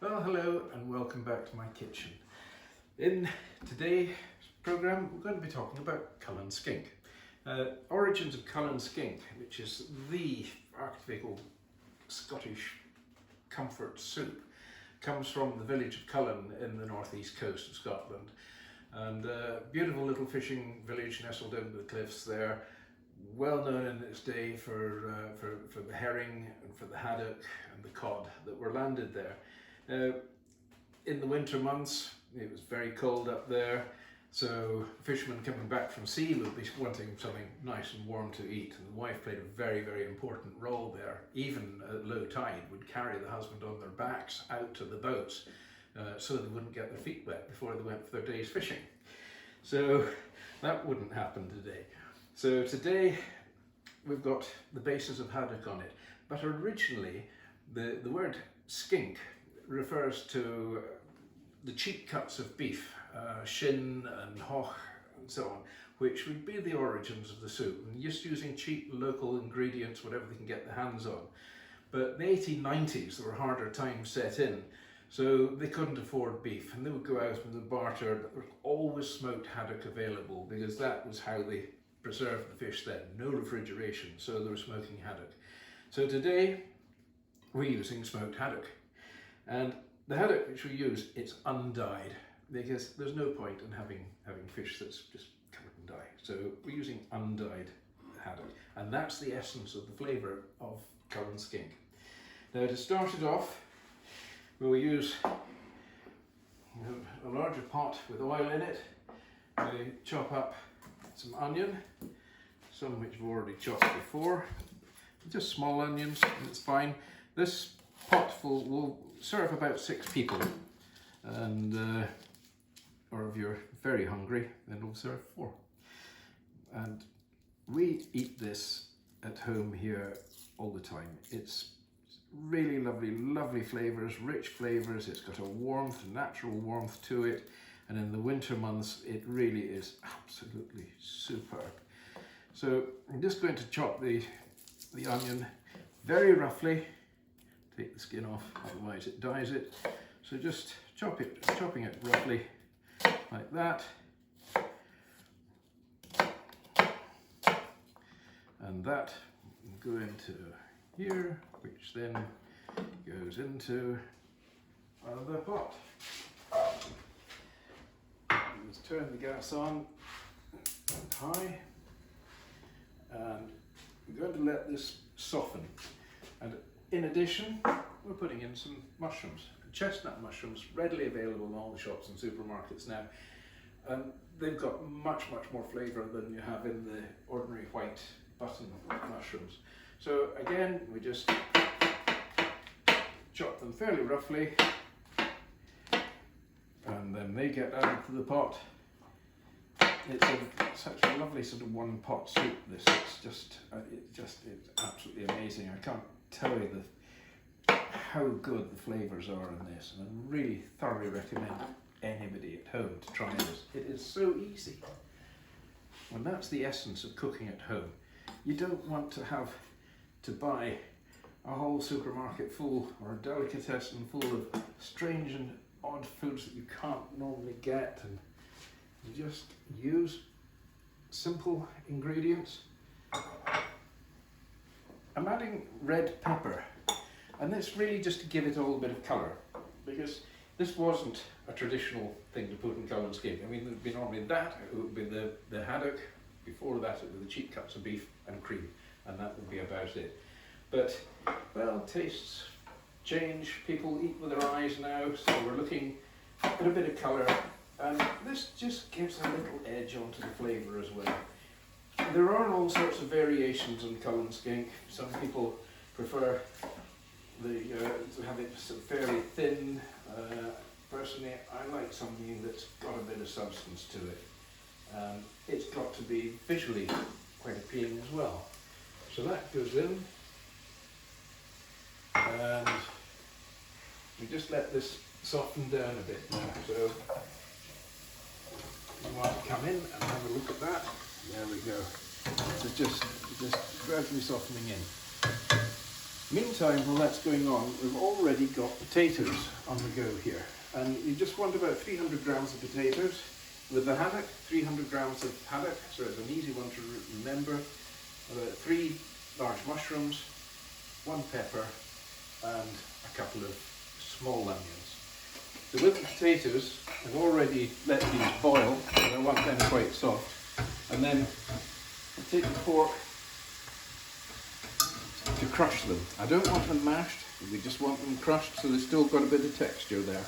Well, hello and welcome back to my kitchen. In today's programme, we're going to be talking about Cullen skink. Origins of Cullen skink, which is the archetypical Scottish comfort soup, comes from the village of Cullen in the northeast coast of Scotland. And a beautiful little fishing village nestled into the cliffs there, well known in its day for the herring and for the haddock and the cod that were landed there. In the winter months, it was very cold up there, so fishermen coming back from sea would be wanting something nice and warm to eat, and the wife played a very, very important role there. Even at low tide, would carry the husband on their backs out to the boats so they wouldn't get their feet wet before they went for their day's fishing. So that wouldn't happen today. So today we've got the basis of haddock on it, but originally the word skink refers to the cheek cuts of beef, shin and hock and so on, which would be the origins of the soup, and just using cheap local ingredients, whatever they can get their hands on. But in the 1890s there were harder times set in, so they couldn't afford beef, and they would go out and they barter. There was always smoked haddock available because that was how they preserved the fish then, no refrigeration, so they were smoking haddock. So today we're using smoked haddock. And the haddock which we use, it's undyed, because there's no point in having fish that's just covered in dye. So we're using undyed haddock, and that's the essence of the flavour of Cullen skink. Now, to start it off, we'll use a larger pot with oil in it. We chop up some onion, some which we've already chopped before, just small onions, and it's fine. This pot will serve about 6 people, and or if you're very hungry, then it'll serve 4. And we eat this at home here all the time. It's really lovely flavours, rich flavours. It's got a warmth, natural warmth to it, and in the winter months it really is absolutely superb. So I'm just going to chop the onion very roughly. Take the skin off, otherwise it dyes it. So just chopping it roughly like that. And that will go into here, which then goes into the pot. Let's turn the gas on high, and we're going to let this soften. And in addition, we're putting in some mushrooms, chestnut mushrooms, readily available in all the shops and supermarkets now. And they've got much more flavour than you have in the ordinary white button mushrooms. So again, we just chop them fairly roughly, and then they get added to the pot. It's such a lovely sort of one pot soup. This, it's absolutely amazing. I can't tell you how good the flavours are in this, and I really thoroughly recommend anybody at home to try this. It is so easy, and that's the essence of cooking at home. You don't want to have to buy a whole supermarket full, or a delicatessen full of strange and odd foods that you can't normally get, and you just use simple ingredients. I'm adding red pepper, and that's really just to give it all a bit of colour, because this wasn't a traditional thing to put in Cullen skink. I mean, it would be normally that, it would be the haddock, before that it would be the cheek cuts of beef and cream, and that would be about it. But, well, tastes change, people eat with their eyes now, so we're looking at a bit of colour, and this just gives a little edge onto the flavour as well. There are all sorts of variations on Cullen skink. Some people prefer to have it sort of fairly thin. Personally, I like something that's got a bit of substance to it. It's got to be visually quite appealing as well. So that goes in, and we just let this soften down a bit now. So you want to come in and have a look at that. There we go. So just gradually softening in. Meantime, while that's going on, we've already got potatoes on the go here. And you just want about 300 grams of potatoes. With the haddock, 300 grams of haddock, so it's an easy one to remember. About 3 large mushrooms, 1 pepper, and a couple of small onions. So with the potatoes, I've already let these boil, and I want them quite soft. And then I take the fork to crush them. I don't want them mashed, we just want them crushed so they've still got a bit of texture there.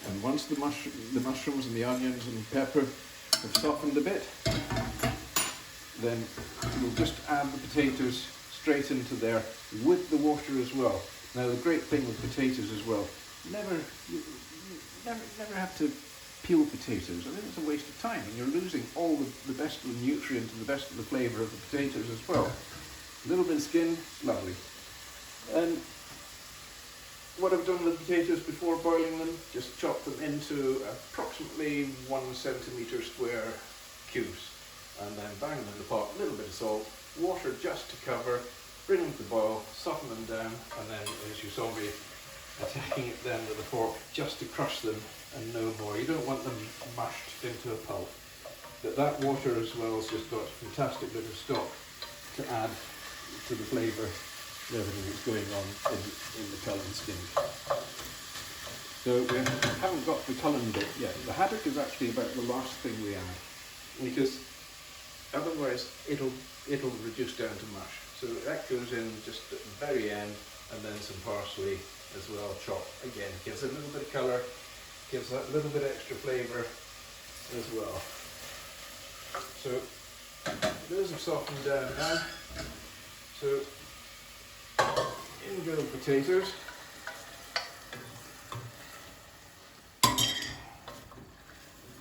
And once the mushrooms and the onions and pepper have softened a bit, then we'll just add the potatoes straight into there with the water as well. Now the great thing with potatoes as well, never have to peel potatoes. I think it's a waste of time, and you're losing all the best of the nutrient and the best of the flavour of the potatoes as well. A little bit of skin, lovely. And what I've done with potatoes before boiling them, just chop them into approximately 1 centimetre square cubes, and then bang them in the pot, a little bit of salt, water just to cover, bring them to boil, soften them down, and then, as you saw me attacking it then with a fork, just to crush them and no more. You don't want them mashed into a pulp. But that water as well has just got a fantastic bit of stock to add to the flavour of everything that's going on in the cullen skink. So we haven't got the cullen bit yet. The haddock is actually about the last thing we add, because otherwise it'll reduce down to mush. So that goes in just at the very end, and then some parsley as well chopped. Again, gives a little bit of colour, gives that little bit extra flavour as well. So those have softened down now. So in go potatoes.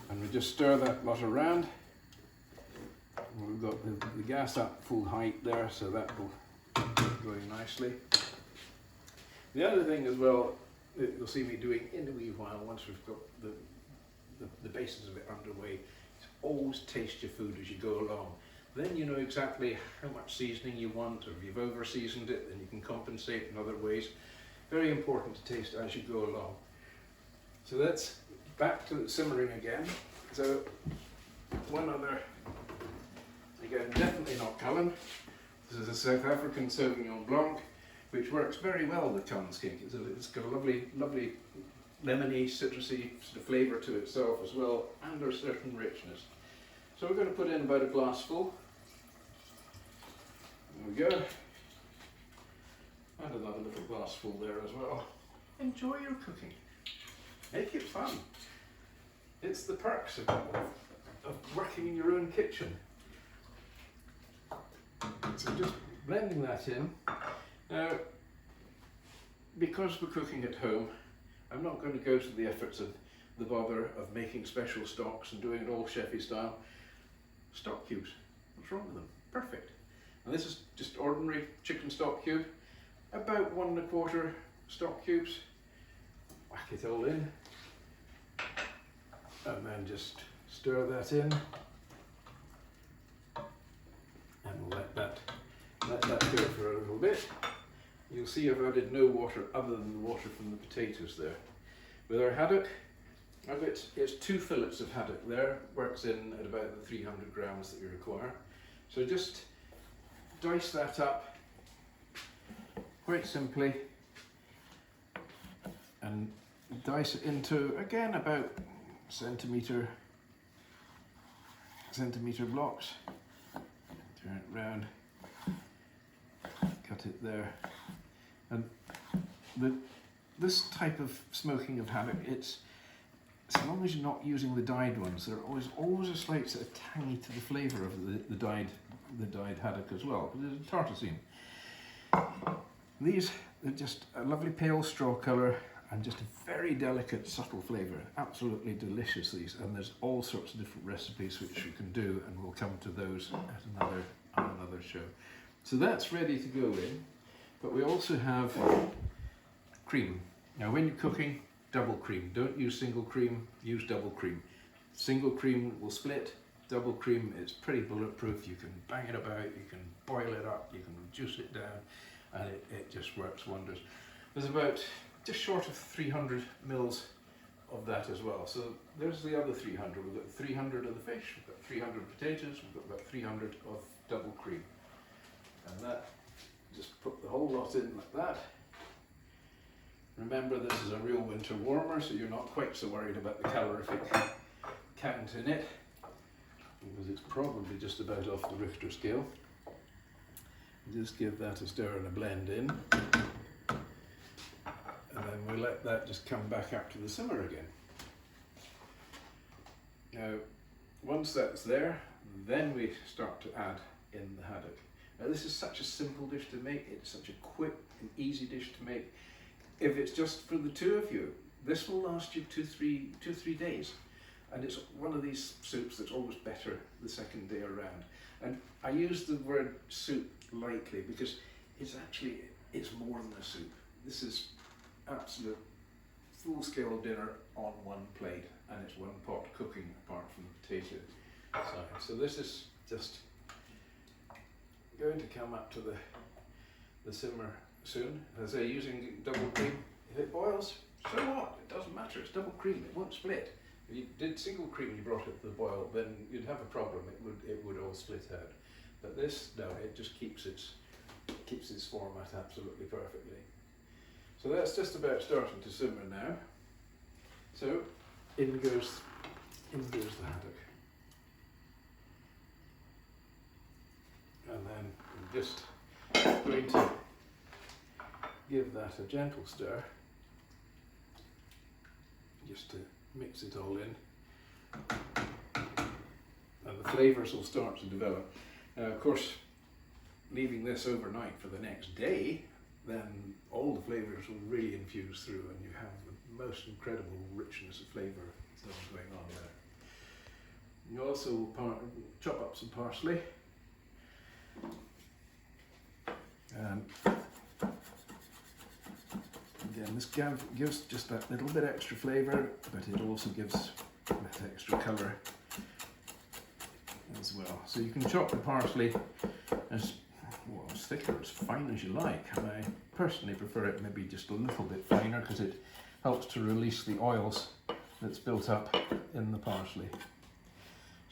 And we just stir that lot around. We've got the gas up full height there, so that will get going nicely. The other thing as well, that you'll see me doing in a wee while, once we've got the basis of it underway, is always taste your food as you go along. Then you know exactly how much seasoning you want, or if you've over seasoned it, then you can compensate in other ways. Very important to taste as you go along. So that's back to simmering again. So one other, again, definitely not Cullen. This is a South African Sauvignon Blanc, which works very well with cullen skink. It's got a lovely lemony, citrusy sort of flavour to itself as well, and a certain richness. So we're going to put in about a glassful. There we go. And another little glassful there as well. Enjoy your cooking. Make it fun. It's the perks of working in your own kitchen. So just blending that in. Now, because we're cooking at home, I'm not going to go to the efforts of the bother of making special stocks and doing it all chefy style. Stock cubes. What's wrong with them? Perfect. And this is just ordinary chicken stock cube. About 1 1/4 stock cubes. Whack it all in. And then just stir that in. And we'll let that go for a little bit. You'll see I've added no water other than the water from the potatoes there. With our haddock, it's 2 fillets of haddock there, works in at about the 300 grams that we require. So just dice that up quite simply and dice it into, again, about centimetre blocks. Turn it round, cut it there. And this type of smoking of haddock, it's as long as you're not using the dyed ones, they're always a slight sort of tangy to the flavour of the dyed haddock as well. But there's tartazine. These are just a lovely pale straw colour and just a very delicate, subtle flavour. Absolutely delicious, these. And there's all sorts of different recipes which you can do, and we'll come to those at another show. So that's ready to go in. But we also have cream. Now, when you're cooking, double cream. Don't use single cream, use double cream. Single cream will split, double cream. It's pretty bulletproof. You can bang it about, you can boil it up, you can reduce it down, and it just works wonders. There's about just short of 300 mils of that as well. So there's the other 300. We've got 300 of the fish, we've got 300 potatoes, we've got about 300 of double cream. And that, just put the whole lot in like that. Remember, this is a real winter warmer, so you're not quite so worried about the calorific count in it, because it's probably just about off the Richter scale. Just give that a stir and a blend in, and then we let that just come back up to the simmer again. Now, once that's there, then we start to add in the haddock. Now, this is such a simple dish to make. It's such a quick and easy dish to make. If it's just for the two of you, this will last you two, three days. And it's one of these soups that's always better the second day around. And I use the word soup lightly because it's more than a soup. This is absolute full-scale dinner on one plate, and it's one pot cooking apart from the potato side. So this is just going to come up to the simmer soon. As I say, using double cream, if it boils, so what? It doesn't matter, it's double cream, it won't split. If you did single cream and you brought it to the boil, then you'd have a problem, it would all split out. But this, no, it just keeps its format absolutely perfectly. So that's just about starting to simmer now. So in goes the haddock. And then I'm just going to give that a gentle stir, just to mix it all in, and the flavours will start to develop. Now, of course, leaving this overnight for the next day, then all the flavours will really infuse through, and you have the most incredible richness of flavour that's going on there. You also chop up some parsley. Again, this gives just that little bit extra flavour, but it also gives that extra colour as well. So you can chop the parsley as thick or as fine as you like. And I personally prefer it maybe just a little bit finer because it helps to release the oils that's built up in the parsley.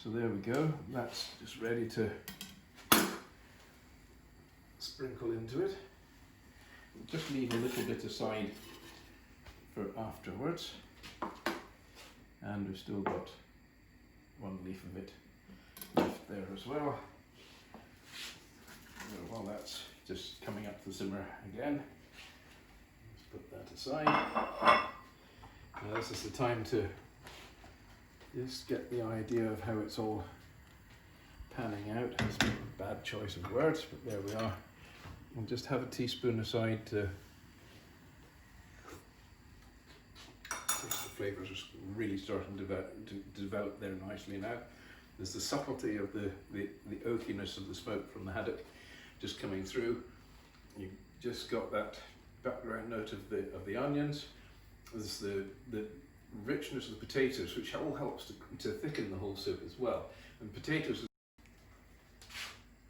So there we go. That's just ready to sprinkle into it. Just leave a little bit aside for afterwards, and we've still got one leaf of it left there as well. So while that's just coming up to simmer again, let's put that aside. Now this is the time to just get the idea of how it's all panning out. It's a bad choice of words, but there we are. And just have a teaspoon aside to the flavours are really starting to develop there nicely now. There's the subtlety of the oakiness of the smoke from the haddock just coming through. You've just got that background note of the onions. There's the richness of the potatoes, which all helps to thicken the whole soup as well. And potatoes.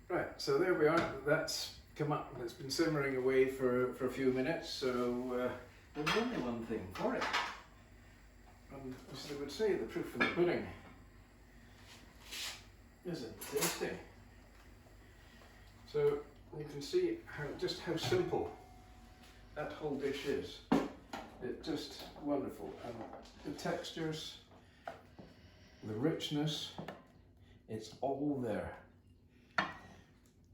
Right, so there we are. That's come up. It's been simmering away for a few minutes. So there's only one thing for it. And as they would say, the proof in the pudding is in the tasting. So you can see just how simple that whole dish is. It's just wonderful, and the textures, the richness, it's all there.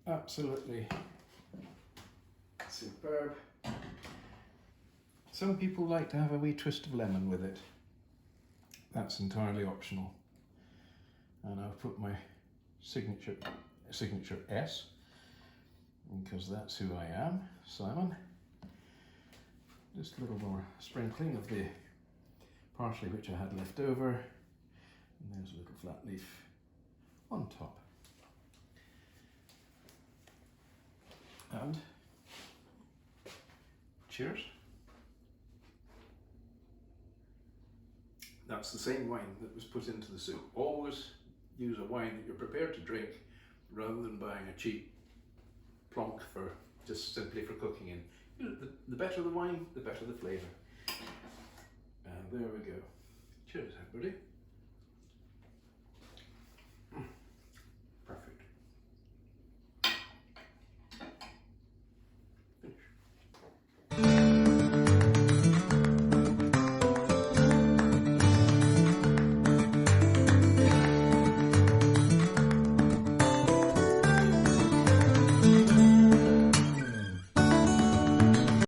Absolutely superb. Some people like to have a wee twist of lemon with it. That's entirely optional. And I'll put my signature S, because that's who I am, Simon. Just a little more sprinkling of the parsley which I had left over, and there's a little flat leaf on top. And cheers. That's the same wine that was put into the soup. Always use a wine that you're prepared to drink rather than buying a cheap plonk for just simply for cooking in. You know, the better the wine, the better the flavour. And there we go. Cheers, everybody.